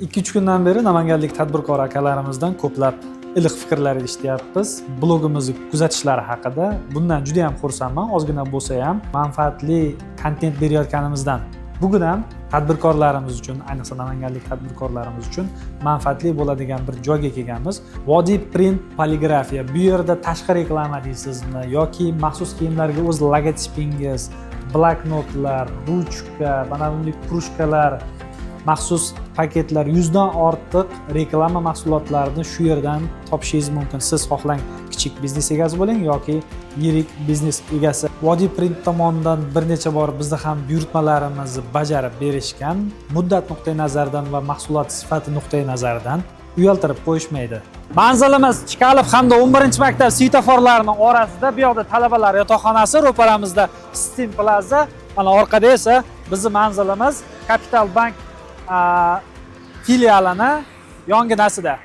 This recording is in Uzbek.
2-3 kundan beri namanganlik tadbirkor akalarimizdan ko'plab iliq fikrlar eshityapmiz. Blogimizni kuzatishlari haqida. Bundan juda ham xursandman. Ozgina bo'lsa ham manfaatli kontent berayotganimizdan. Bugun ham tadbirkorlarimiz uchun, ayniqsa namanganlik tadbirkorlarimiz uchun manfaatli bo'ladigan bir joyga kelganmiz. Vodiy print poligrafiya. Bu yerda tashqi reklama deysizmi yoki maxsus kiyimlarga o'z logotipingiz, bloknotlar, ruchka, mana bunday krushkalar, maxsus paketlar, 100 dan ortiq reklama mahsulotlarini shu yerdan topishingiz mumkin. Siz xohlang kichik biznes egasi bo'ling yoki yirik biznes egasi. Vodiy print tomonidan bir necha bor bizda ham buyurtmalarimizni bajarib berishgan. Muddat nuqtai nazaridan va mahsulot sifati nuqtai nazaridan uyaltirib qo'yishmaydi. Manzilimiz Chkalov hamda 11-maktab svetoforlarining orasida, bu yoqda talabalar yotoqxonasi, ro'paramizda Steam Plaza, mana orqada esa bizning manzilimiz Capital Bank filialini yonginasida.